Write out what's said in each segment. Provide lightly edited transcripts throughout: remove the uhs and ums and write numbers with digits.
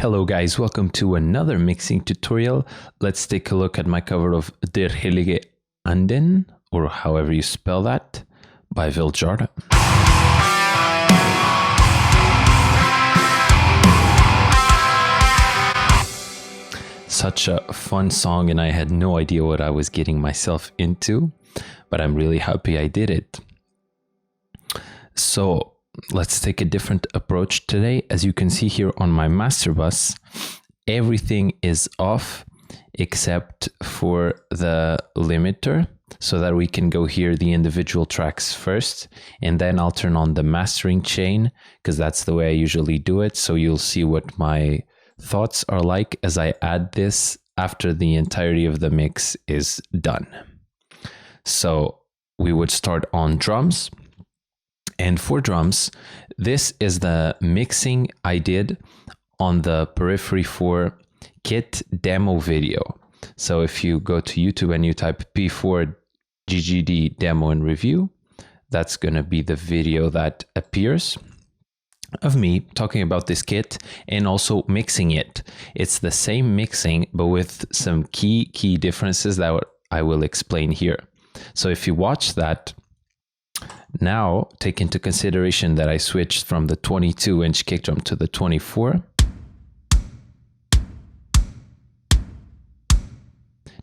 Hello guys, welcome to another mixing tutorial. Let's take a look at my cover of Der Helige Anden, or however you spell that, by VILDHJARTA. Such a fun song, and I had no idea what I was getting myself into, but I'm really happy I did it. So let's take a different approach today. As you can see here on my master bus, everything is off except for the limiter, so that we can go hear the individual tracks first, and then I'll turn on the mastering chain because that's the way I usually do it. So you'll see what my thoughts are like as I add this after the entirety of the mix is done. So we would start on drums. And for drums, this is the mixing I did on the Periphery 4 kit demo video. So if you go to YouTube and you type P4 GGD demo and review, that's going to be the video that appears of me talking about this kit and also mixing it. It's the same mixing, but with some key differences that I will explain here. So if you watch that, now take into consideration that I switched from the 22-inch kick drum to the 24.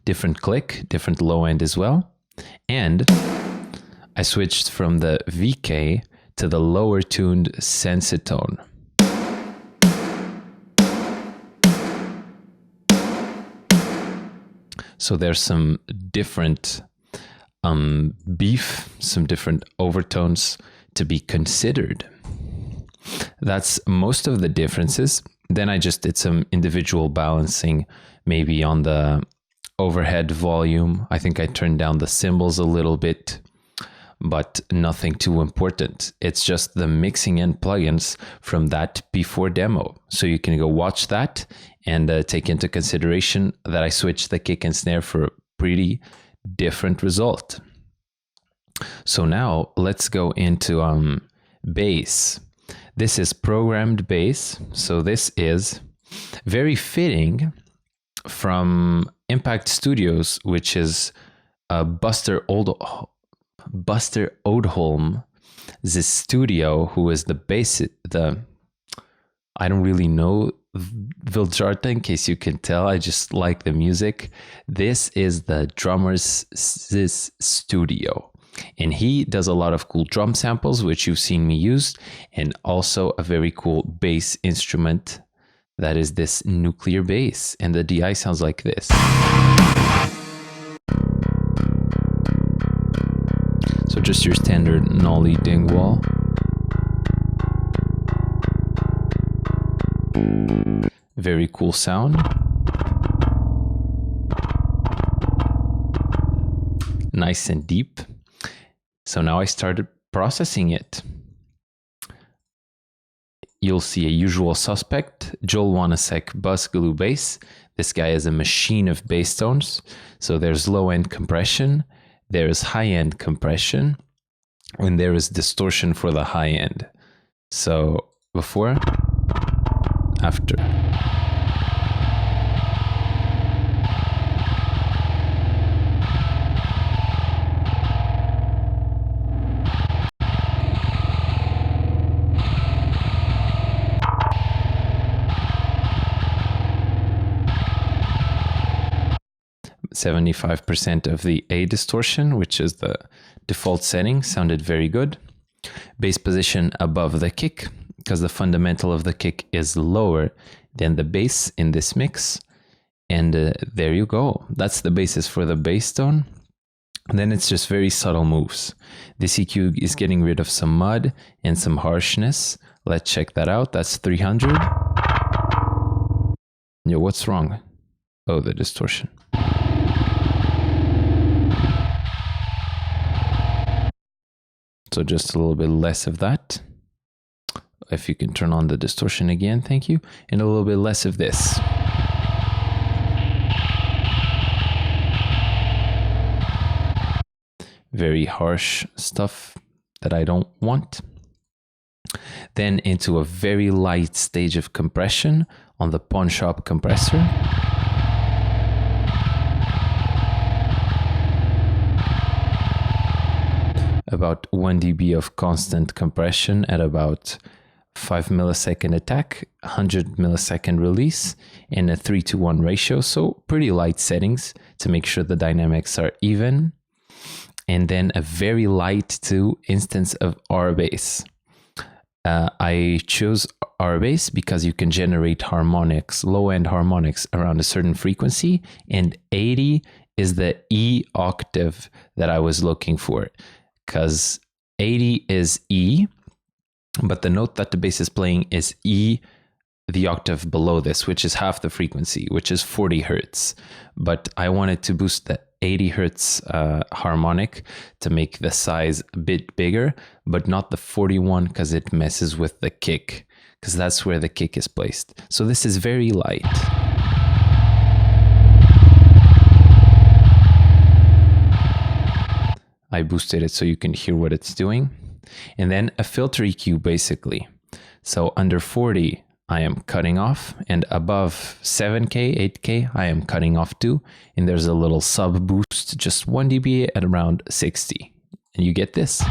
Different click, different low end as well. And I switched from the VK to the lower tuned sensitone. So there's some different beef, some different overtones to be considered. That's most of the differences. Then I just did some individual balancing, maybe on the overhead volume. I think I turned down the cymbals a little bit, but nothing too important. It's just the mixing and plugins from that P4 demo. So you can go watch that and take into consideration that I switched the kick and snare for a pretty different result. So now let's go into bass. This is programmed bass. So this is very fitting from Impact Studios, which is Buster Odholm, the studio who is the bass. I don't really know VILDHJARTA, in case you can tell. I just like the music. This is the drummer's studio, and he does a lot of cool drum samples, which you've seen me use, and also a very cool bass instrument that is this nuclear bass, and the DI sounds like this. So just your standard Nolly Dingwall. Very cool sound. Nice and deep. So now I started processing it. You'll see a usual suspect, Joel Wanasek Bus Glue Bass. This guy is a machine of bass tones. So there's low-end compression, there's high-end compression, and there is distortion for the high end. So before, after. %75% of the A distortion, which is the default setting, sounded very good. Bass position above the kick, because the fundamental of the kick is lower than the bass in this mix. And there you go. That's the basis for the bass tone. And then it's just very subtle moves. This EQ is getting rid of some mud and some harshness. Let's check that out. That's 300. Yo, what's wrong? Oh, the distortion. So just a little bit less of that. If you can turn on the distortion again, thank you. And a little bit less of this. Very harsh stuff that I don't want. Then into a very light stage of compression on the pawn shop compressor. About 1 dB of constant compression at about 5 millisecond attack, 100 millisecond release, and a 3:1 ratio. So pretty light settings to make sure the dynamics are even. And then a very light too instance of R-Bass. I chose R-Bass because you can generate harmonics, low-end harmonics around a certain frequency, and 80 is the E octave that I was looking for. Because 80 is E, but the note that the bass is playing is E, the octave below this, which is half the frequency, which is 40 hertz. But I wanted to boost the 80 hertz harmonic to make the size a bit bigger, but not the 41 because it messes with the kick, because that's where the kick is placed. So this is very light. I boosted it so you can hear what it's doing. And then a filter EQ basically. So under 40, I am cutting off, and above 7K, 8K, I am cutting off too. And there's a little sub boost, just 1 dB at around 60. And you get this.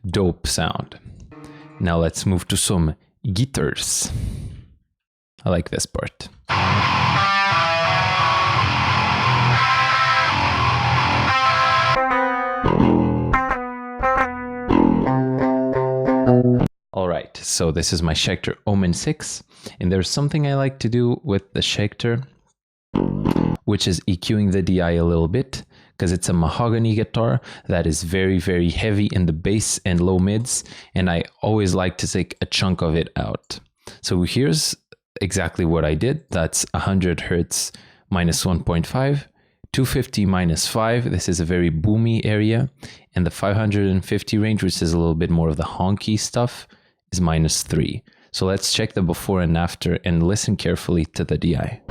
Dope sound. Now let's move to some guitars. I like this part. Alright, so this is my Schecter Omen 6, and there's something I like to do with the Schecter, which is EQing the DI a little bit, because it's a mahogany guitar that is very, very heavy in the bass and low mids, and I always like to take a chunk of it out. So here's exactly what I did. That's 100 hertz minus 1.5, 250 minus 5. This is a very boomy area, and the 550 range, which is a little bit more of the honky stuff, is minus 3. So let's check the before and after and listen carefully to the DI.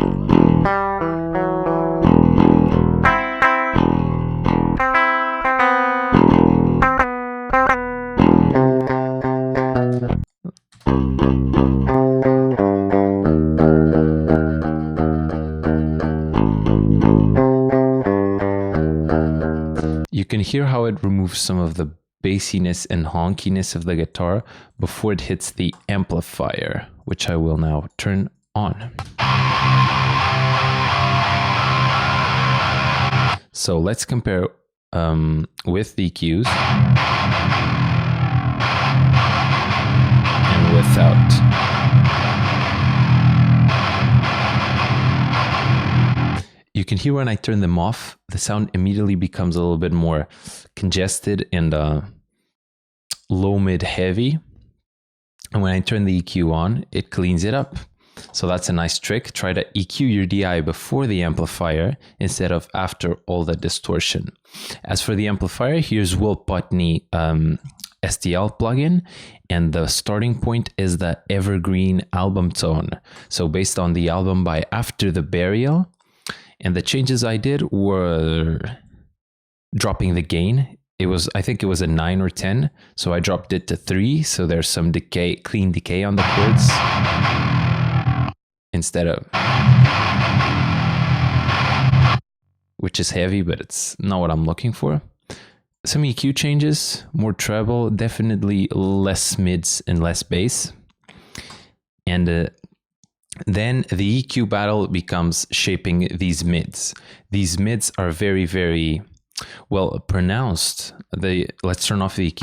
You can hear how it removes some of the bassiness and honkiness of the guitar before it hits the amplifier, which I will now turn on. So let's compare with the EQs and without. You can hear when I turn them off, the sound immediately becomes a little bit more congested and low, mid, heavy. And when I turn the EQ on, it cleans it up. So that's a nice trick. Try to EQ your DI before the amplifier instead of after all the distortion. As for the amplifier, here's Will Putney STL plugin, and the starting point is the Evergreen album tone. So based on the album by After the Burial. And the changes I did were dropping the gain. I think it was a 9 or 10, so I dropped it to 3. So there's some decay, clean decay on the chords instead of, which is heavy, but it's not what I'm looking for. Some EQ changes, more treble, definitely less mids and less bass, and then the EQ battle becomes shaping these mids. These mids are very, very well pronounced. Let's turn off the EQ.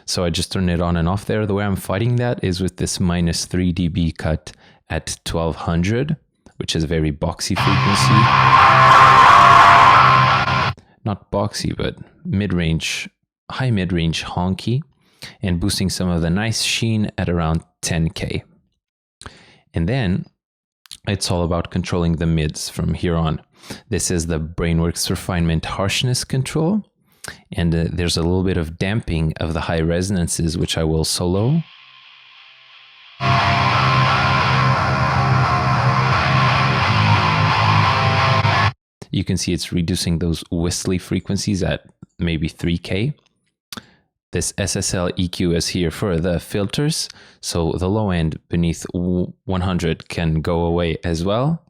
So I just turn it on and off there. The way I'm fighting that is with this minus 3 dB cut at 1200, which is a very boxy frequency. Not boxy, but mid-range, high mid-range honky, and boosting some of the nice sheen at around 10K. And then it's all about controlling the mids from here on. This is the Brainworks Refinement Harshness Control. And there's a little bit of damping of the high resonances, which I will solo. You can see it's reducing those whistly frequencies at maybe 3K. This SSL EQ is here for the filters, so the low end beneath 100 can go away as well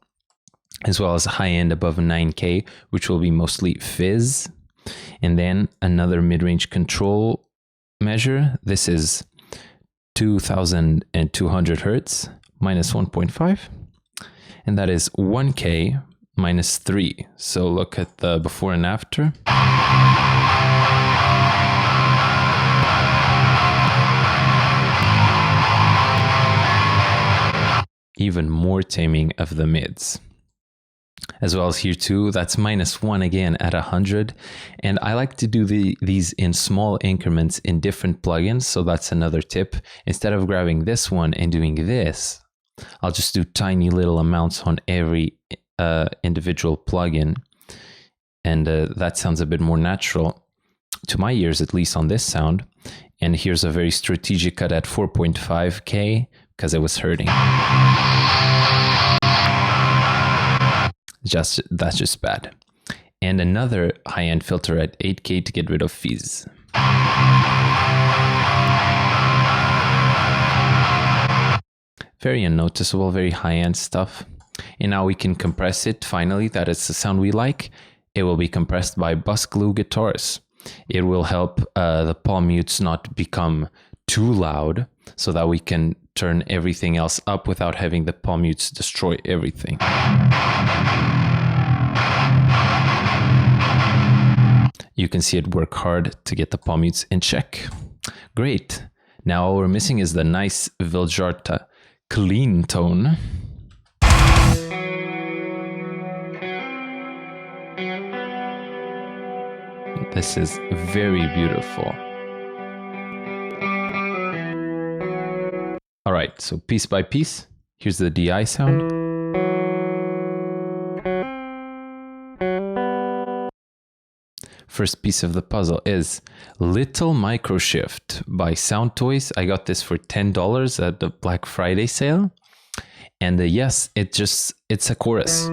as high end above 9K, which will be mostly fizz. And then another mid-range control measure. This is 2200 Hertz minus 1.5, and that is 1K minus 3. So look at the before and after. Even more taming of the mids. As well as here too, that's minus 1 again at 100. And I like to do these in small increments in different plugins. So that's another tip. Instead of grabbing this one and doing this, I'll just do tiny little amounts on every individual plugin. And that sounds a bit more natural to my ears, at least on this sound. And here's a very strategic cut at 4.5K because it was hurting. That's just bad. And another high-end filter at 8K to get rid of fizz. Very unnoticeable, very high-end stuff. And now we can compress it. Finally, that is the sound we like. It will be compressed by bus glue guitars. It will help the palm mutes not become too loud, so that we can turn everything else up without having the palm mutes destroy everything. You can see it work hard to get the palm mutes in check. Great. Now all we're missing is the nice VILDHJARTA clean tone. This is very beautiful. All right, so piece by piece, here's the DI sound. First piece of the puzzle is Little Micro Shift by Sound Toys. I got this for $10 at the Black Friday sale. And yes, it's a chorus.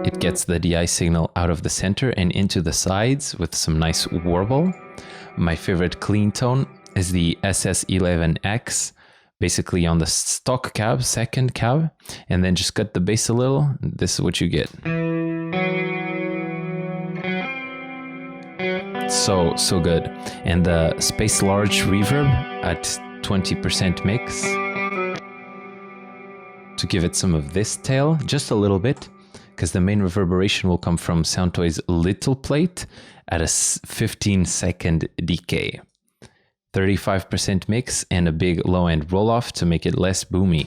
It gets the DI signal out of the center and into the sides with some nice warble. My favorite clean tone is the SS11X, basically on the stock cab, second cab, and then just cut the bass a little. This is what you get. So good. And the Space Large reverb at 20% mix to give it some of this tail, just a little bit, because the main reverberation will come from Soundtoys Little Plate at a 15-second decay. 35% mix and a big low-end roll-off to make it less boomy.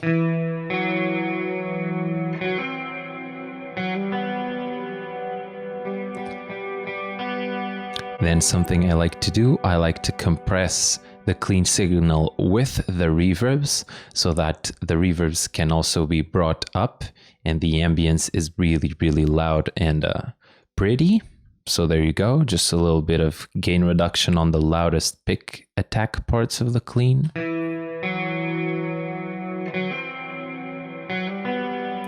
Then something I like to do, I like to compress the clean signal with the reverbs so that the reverbs can also be brought up and the ambience is really, really loud and pretty. So there you go, just a little bit of gain reduction on the loudest pick attack parts of the clean.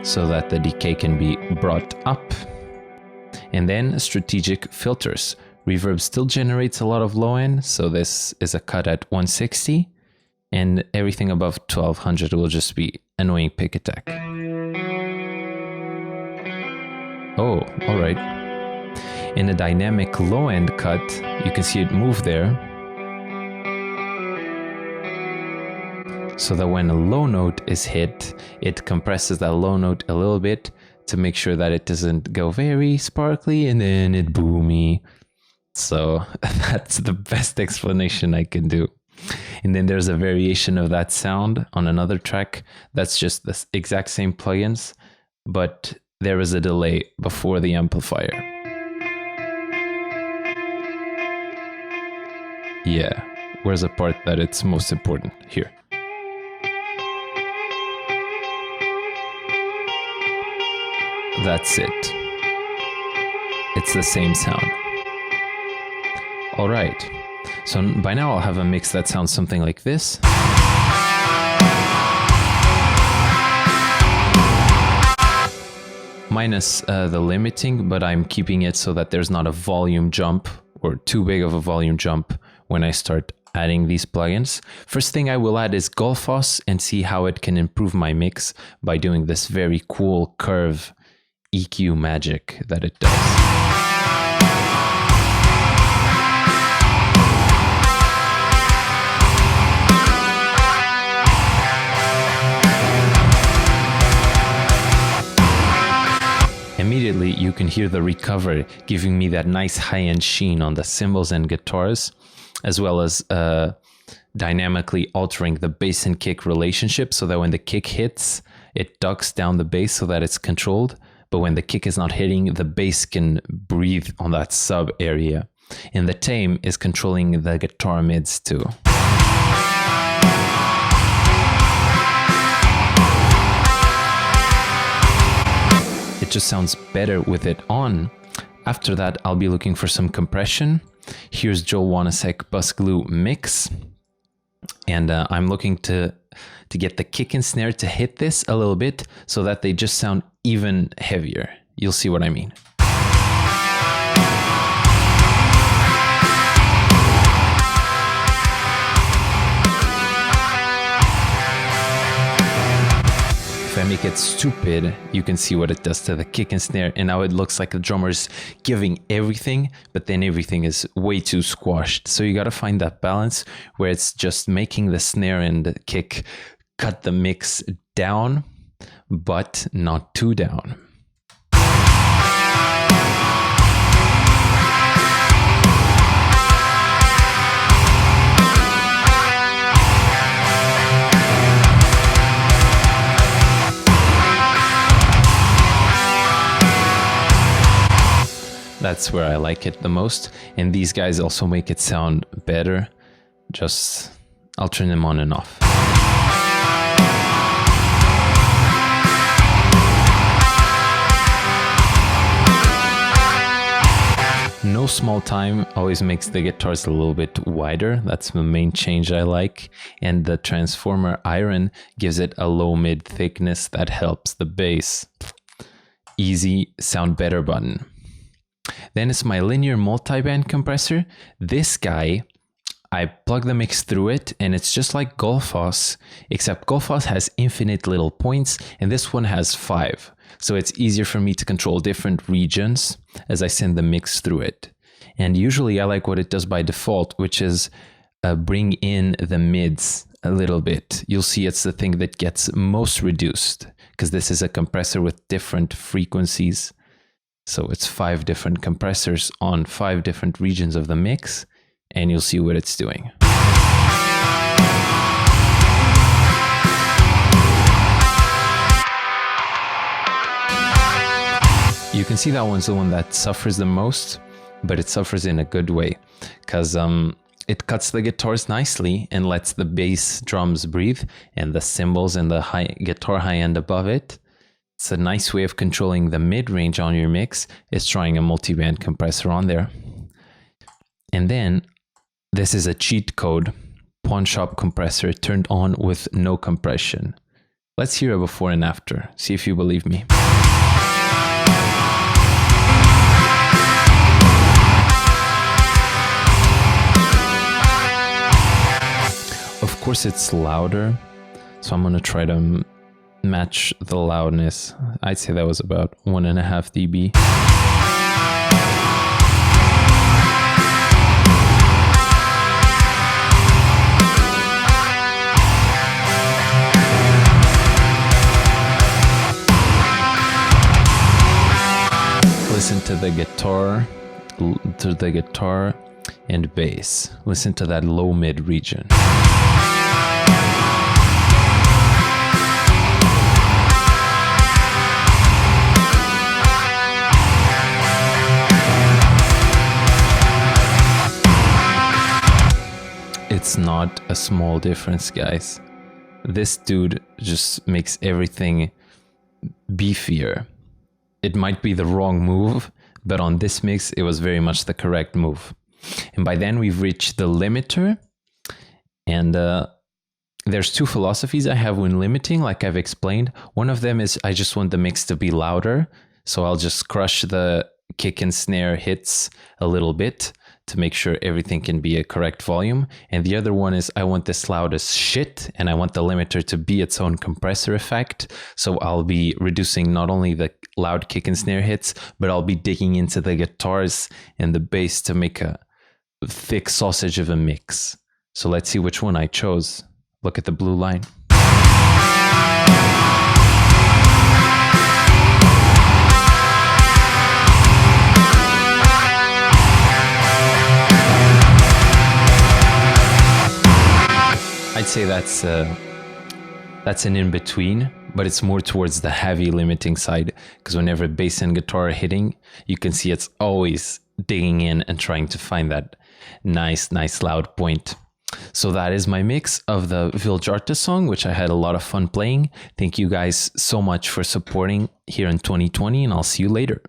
So that the decay can be brought up. And then strategic filters. Reverb still generates a lot of low end, so this is a cut at 160, and everything above 1200 will just be annoying pick attack. Oh, all right. In a dynamic low end cut, you can see it move there, so that when a low note is hit, it compresses that low note a little bit to make sure that it doesn't go very sparkly and then it boomy. So that's the best explanation I can do. And then there's a variation of that sound on another track. That's just the exact same plugins, but there is a delay before the amplifier. Yeah, Where's the part that it's most important? Here. That's it. It's the same sound. All right. So by now I'll have a mix that sounds something like this. Minus the limiting, but I'm keeping it so that there's not a volume jump or too big of a volume jump when I start adding these plugins. First thing I will add is Gullfoss and see how it can improve my mix by doing this very cool curve EQ magic that it does. Immediately you can hear the recover giving me that nice high-end sheen on the cymbals and guitars, as well as dynamically altering the bass and kick relationship so that when the kick hits, it ducks down the bass so that it's controlled, but when the kick is not hitting, the bass can breathe on that sub area. And the tame is controlling the guitar mids too. It just sounds better with it on. After that, I'll be looking for some compression. Here's Joel Wanasek Bus Glue Mix. And I'm looking to get the kick and snare to hit this a little bit so that they just sound even heavier. You'll see what I mean. If I make it stupid, you can see what it does to the kick and snare, and now it looks like the drummer's giving everything, but then everything is way too squashed. So you gotta find that balance where it's just making the snare and the kick cut the mix down, but not too down. That's where I like it the most. And these guys also make it sound better. Just, I'll turn them on and off. No small time always makes the guitars a little bit wider. That's the main change I like. And the transformer iron gives it a low mid thickness that helps the bass. Easy, sound better button. Then it's my linear multiband compressor. This guy, I plug the mix through it and it's just like Gullfoss, except Gullfoss has infinite little points and this one has 5. So it's easier for me to control different regions as I send the mix through it. And usually I like what it does by default, which is bring in the mids a little bit. You'll see it's the thing that gets most reduced because this is a compressor with different frequencies. So it's 5 different compressors on 5 different regions of the mix, and you'll see what it's doing. You can see that one's the one that suffers the most, but it suffers in a good way, because it cuts the guitars nicely and lets the bass drums breathe, and the cymbals and the guitar high end above it. It's a nice way of controlling the mid-range on your mix, is trying a multi-band compressor on there. And then, this is a cheat code, pawn shop compressor turned on with no compression. Let's hear a before and after, see if you believe me. Of course it's louder, so I'm gonna try to match the loudness. I'd say that was about 1.5 dB. Listen to the guitar and bass. Listen to that low mid region. It's not a small difference, guys. This dude just makes everything beefier. It might be the wrong move, but on this mix, it was very much the correct move. And by then we've reached the limiter. And there's two philosophies I have when limiting, like I've explained. One of them is I just want the mix to be louder. So I'll just crush the kick and snare hits a little bit to make sure everything can be a correct volume. And the other one is I want this loud as shit, and I want the limiter to be its own compressor effect. So I'll be reducing not only the loud kick and snare hits, but I'll be digging into the guitars and the bass to make a thick sausage of a mix. So let's see which one I chose. Look at the blue line. I'd say that's an in-between, but it's more towards the heavy limiting side, because whenever bass and guitar are hitting, you can see it's always digging in and trying to find that nice loud point. So that is my mix of the VILDHJARTA song, which I had a lot of fun playing. Thank you guys so much for supporting here in 2020, and I'll see you later.